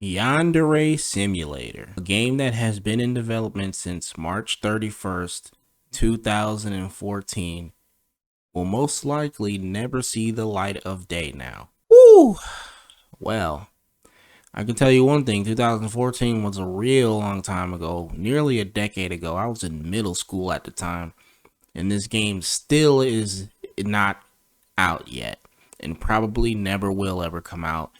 Yandere Simulator, a game that has been in development since March 31st, 2014, will most likely never see the light of day now. Woo! Well, I can tell you one thing, 2014 was a real long time ago, nearly a decade ago. I was in middle school at the time, and this game still is not out yet, and probably never will ever come out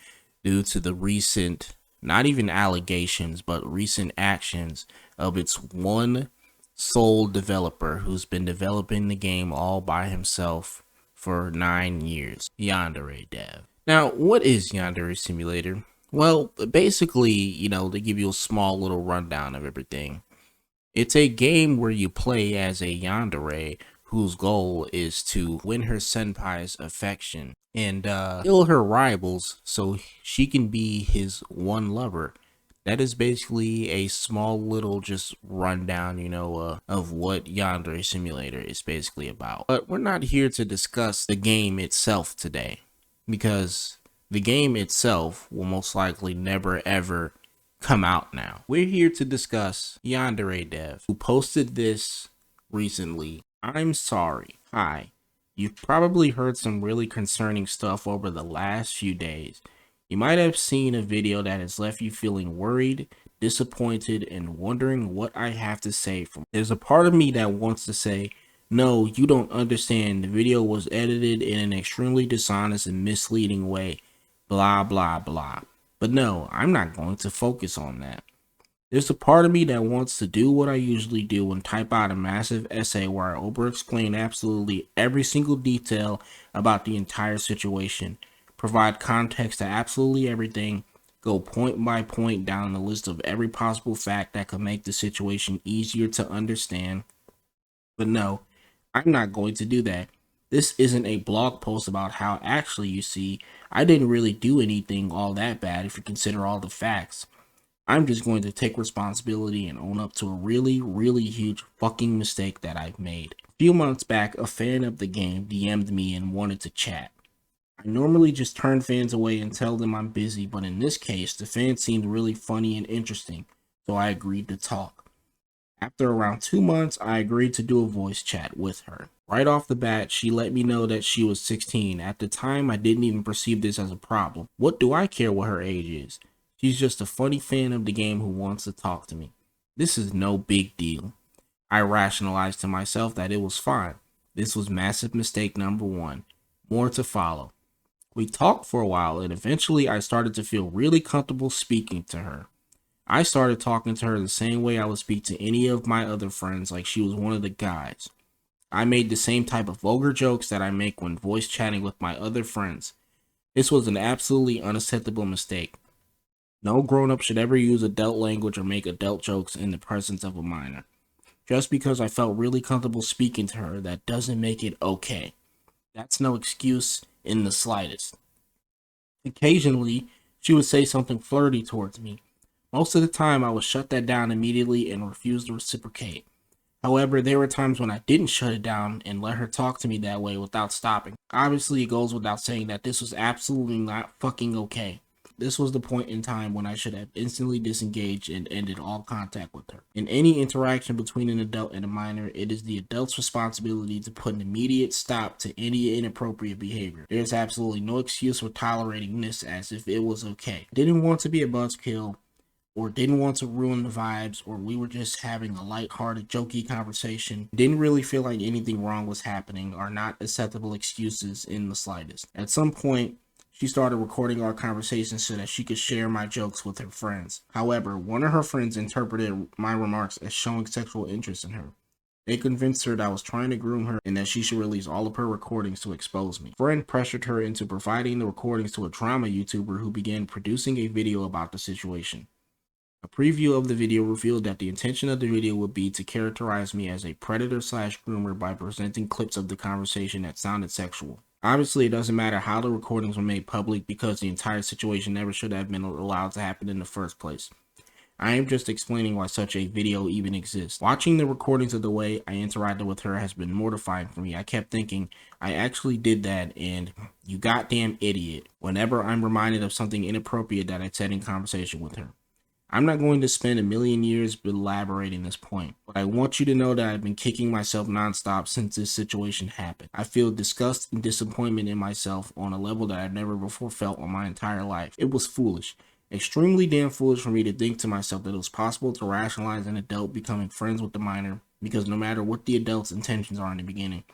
due to the recent, not even allegations, but recent actions of its one sole developer who's been developing the game all by himself for 9 years, Yandere Dev. Now, what is Yandere Simulator? Well, basically, they give you a small little rundown of everything. It's a game where you play as a yandere whose goal is to win her senpai's affection and kill her rivals so she can be his one lover. That is basically a small little just rundown, of what Yandere Simulator is basically about. But we're not here to discuss the game itself today, because the game itself will most likely never ever come out now. We're here to discuss Yandere Dev, who posted this recently. I'm sorry. Hi. You've probably heard some really concerning stuff over the last few days. You might have seen a video that has left you feeling worried, disappointed, and wondering what I have to say. There's a part of me that wants to say, no, you don't understand. The video was edited in an extremely dishonest and misleading way. Blah, blah, blah. But no, I'm not going to focus on that. There's a part of me that wants to do what I usually do and type out a massive essay where I over-explain absolutely every single detail about the entire situation, provide context to absolutely everything, go point by point down the list of every possible fact that could make the situation easier to understand. But no, I'm not going to do that. This isn't a blog post about how actually, you see, I didn't really do anything all that bad if you consider all the facts. I'm just going to take responsibility and own up to a really, really huge fucking mistake that I've made. A few months back, a fan of the game DM'd me and wanted to chat. I normally just turn fans away and tell them I'm busy, but in this case, the fan seemed really funny and interesting, so I agreed to talk. After around 2 months, I agreed to do a voice chat with her. Right off the bat, she let me know that she was 16. At the time, I didn't even perceive this as a problem. What do I care what her age is? She's just a funny fan of the game who wants to talk to me. This is no big deal. I rationalized to myself that it was fine. This was massive mistake number 1. More to follow. We talked for a while, and eventually I started to feel really comfortable speaking to her. I started talking to her the same way I would speak to any of my other friends, like she was one of the guys. I made the same type of vulgar jokes that I make when voice chatting with my other friends. This was an absolutely unacceptable mistake. No grown-up should ever use adult language or make adult jokes in the presence of a minor. Just because I felt really comfortable speaking to her, that doesn't make it okay. That's no excuse in the slightest. Occasionally, she would say something flirty towards me. Most of the time, I would shut that down immediately and refuse to reciprocate. However, there were times when I didn't shut it down and let her talk to me that way without stopping. Obviously, it goes without saying that this was absolutely not fucking okay. This was the point in time when I should have instantly disengaged and ended all contact with her. In any interaction between an adult and a minor, it is the adult's responsibility to put an immediate stop to any inappropriate behavior. There's absolutely no excuse for tolerating this as if it was okay. Didn't want to be a buzzkill, or didn't want to ruin the vibes, or we were just having a light-hearted, jokey conversation, didn't really feel like anything wrong was happening, are not acceptable excuses in the slightest. At some point, she started recording our conversations so that she could share my jokes with her friends. However, one of her friends interpreted my remarks as showing sexual interest in her. They convinced her that I was trying to groom her and that she should release all of her recordings to expose me. Friend pressured her into providing the recordings to a drama YouTuber who began producing a video about the situation. A preview of the video revealed that the intention of the video would be to characterize me as a predator/groomer by presenting clips of the conversation that sounded sexual. Obviously, it doesn't matter how the recordings were made public because the entire situation never should have been allowed to happen in the first place. I am just explaining why such a video even exists. Watching the recordings of the way I interacted with her has been mortifying for me. I kept thinking, I actually did that, and you goddamn idiot, whenever I'm reminded of something inappropriate that I said in conversation with her. I'm not going to spend a million years elaborating this point, but I want you to know that I've been kicking myself nonstop since this situation happened. I feel disgust and disappointment in myself on a level that I've never before felt in my entire life. It was foolish. Extremely damn foolish for me to think to myself that it was possible to rationalize an adult becoming friends with the minor, because no matter what the adult's intentions are in the beginning,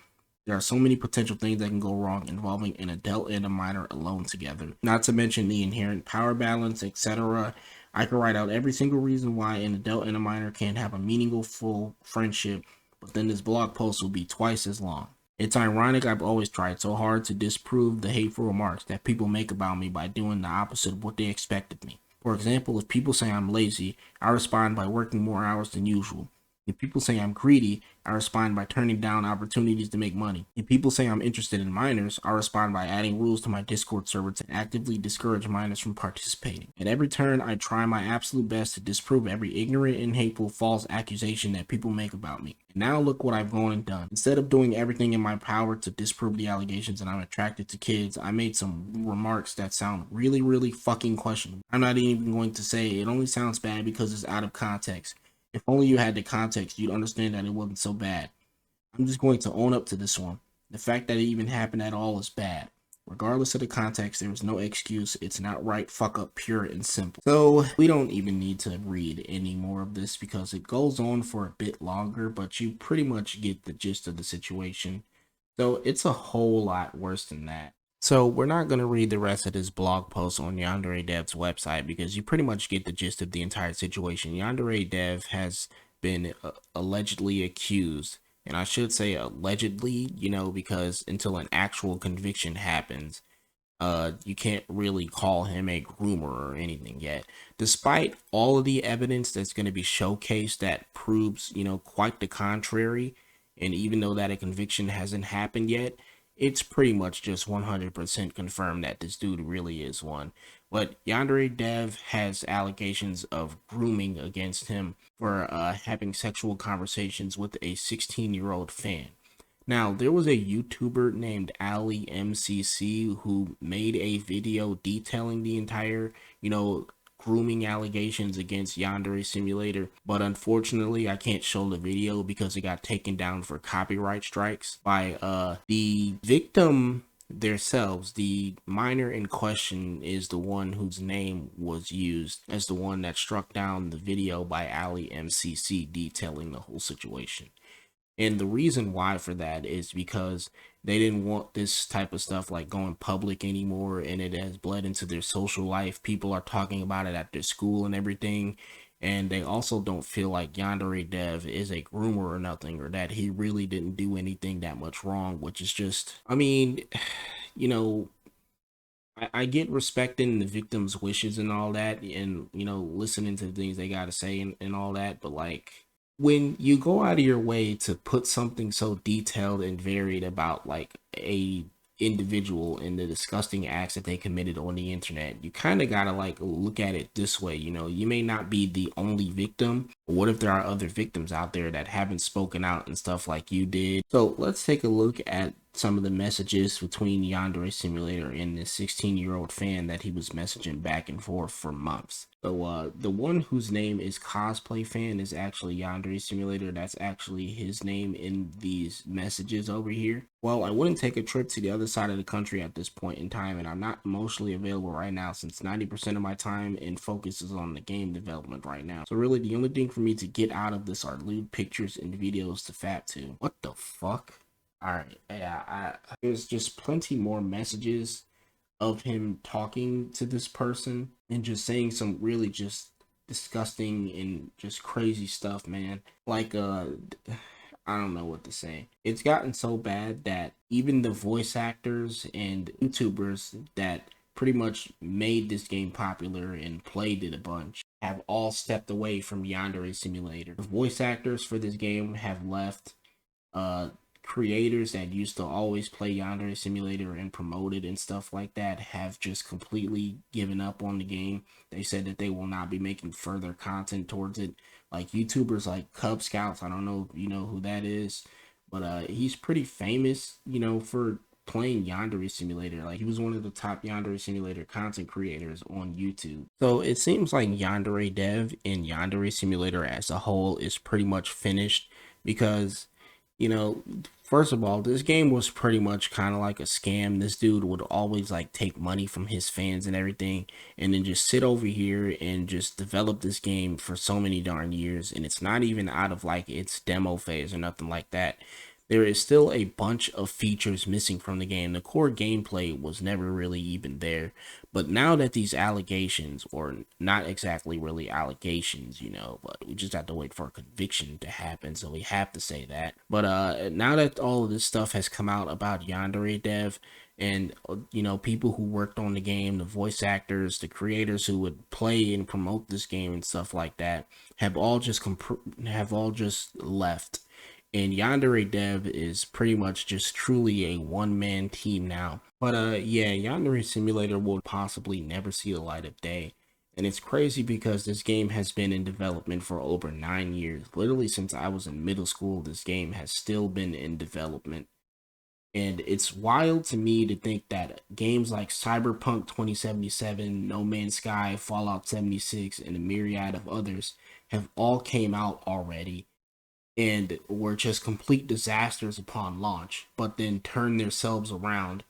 there are so many potential things that can go wrong involving an adult and a minor alone together. Not to mention the inherent power balance, etc. I could write out every single reason why an adult and a minor can't have a meaningful friendship, but then this blog post will be twice as long. It's ironic I've always tried so hard to disprove the hateful remarks that people make about me by doing the opposite of what they expect of me. For example, if people say I'm lazy, I respond by working more hours than usual. If people say I'm greedy, I respond by turning down opportunities to make money. If people say I'm interested in minors, I respond by adding rules to my Discord server to actively discourage minors from participating. At every turn, I try my absolute best to disprove every ignorant and hateful false accusation that people make about me. And now look what I've gone and done. Instead of doing everything in my power to disprove the allegations that I'm attracted to kids, I made some remarks that sound really, really fucking questionable. I'm not even going to say it only sounds bad because it's out of context. If only you had the context, you'd understand that it wasn't so bad. I'm just going to own up to this one. The fact that it even happened at all is bad. Regardless of the context, there is no excuse. It's not right, fuck up, pure and simple. So we don't even need to read any more of this because it goes on for a bit longer, but you pretty much get the gist of the situation. So it's a whole lot worse than that. So we're not going to read the rest of this blog post on Yandere Dev's website because you pretty much get the gist of the entire situation. Yandere Dev has been allegedly accused, and I should say allegedly, because until an actual conviction happens, you can't really call him a groomer or anything yet. Despite all of the evidence that's going to be showcased that proves, quite the contrary, and even though that a conviction hasn't happened yet, it's pretty much just 100% confirmed that this dude really is one. But Yandere Dev has allegations of grooming against him for having sexual conversations with a 16-year-old fan. Now, there was a YouTuber named Ali MCC who made a video detailing the entire, grooming allegations against Yandere Simulator, but unfortunately I can't show the video because it got taken down for copyright strikes by the victim themselves. The minor in question is the one whose name was used as the one that struck down the video by Ali MCC detailing the whole situation. And the reason why for that is because they didn't want this type of stuff like going public anymore, and it has bled into their social life. People are talking about it at their school and everything. And they also don't feel like Yandere Dev is a groomer or nothing, or that he really didn't do anything that much wrong, which is just, I get respecting the victim's wishes and all that, and, listening to the things they got to say and all that, but like, when you go out of your way to put something so detailed and varied about like a individual and the disgusting acts that they committed on the internet, you kind of gotta like look at it this way. You may not be the only victim, but what if there are other victims out there that haven't spoken out and stuff like you did? So let's take a look at some of the messages between Yandere Simulator and this 16-year-old fan that he was messaging back and forth for months. So the one whose name is Cosplay Fan is actually Yandere Simulator. That's actually his name in these messages over here. Well, I wouldn't take a trip to the other side of the country at this point in time, and I'm not emotionally available right now since 90% of my time and focus is on the game development right now. So really the only thing for me to get out of this are lewd pictures and videos to fap to. What the fuck? Alright, yeah, there's just plenty more messages of him talking to this person and just saying some really just disgusting and just crazy stuff, man. Like, I don't know what to say. It's gotten so bad that even the voice actors and YouTubers that pretty much made this game popular and played it a bunch have all stepped away from Yandere Simulator. The voice actors for this game have left. creators that used to always play Yandere Simulator and promote it and stuff like that have just completely given up on the game. They said that they will not be making further content towards it. Like YouTubers like Cub Scouts, I don't know if you know who that is, but he's pretty famous, for playing Yandere Simulator. Like he was one of the top Yandere Simulator content creators on YouTube. So it seems like Yandere Dev and Yandere Simulator as a whole is pretty much finished because, you know, first of all, this game was pretty much kind of like a scam. This dude would always like take money from his fans and everything and then just sit over here and just develop this game for so many darn years, and it's not even out of like its demo phase or nothing like that. There is still a bunch of features missing from the game. The core gameplay was never really even there. But now that these allegations, or not exactly really allegations, but we just have to wait for a conviction to happen, so we have to say that. But now that all of this stuff has come out about Yandere Dev, and people who worked on the game, the voice actors, the creators who would play and promote this game and stuff like that, have all just left, and Yandere Dev is pretty much just truly a one-man team now. But yeah, Yandere Simulator will possibly never see the light of day. And it's crazy because this game has been in development for over 9 years. Literally since I was in middle school, this game has still been in development. And it's wild to me to think that games like Cyberpunk 2077, No Man's Sky, Fallout 76, and a myriad of others have all came out already and were just complete disasters upon launch, but then turned themselves around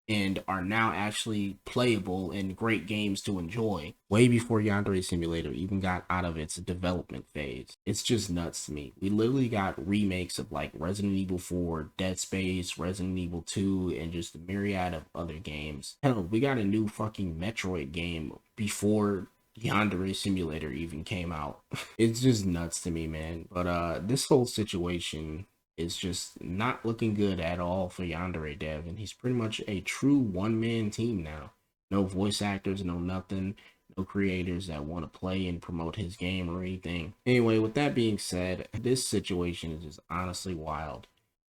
and are now actually playable and great games to enjoy way before Yandere Simulator even got out of its development phase. It's just nuts to me. We literally got remakes of like Resident Evil 4, Dead Space, Resident Evil 2, and just a myriad of other games. Hell, we got a new fucking Metroid game before Yandere Simulator even came out. It's just nuts to me, man. But this whole situation is just not looking good at all for Yandere Dev, and he's pretty much a true one-man team now. No voice actors, no nothing, no creators that want to play and promote his game or anything. Anyway, with that being said, this situation is just honestly wild.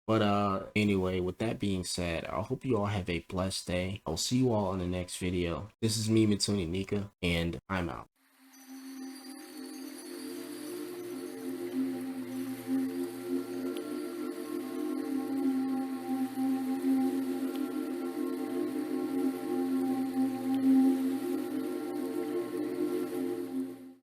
But anyway, with that being said, I hope you all have a blessed day. I'll see you all in the next video. This is me, Mitsuni Nika, and I'm out.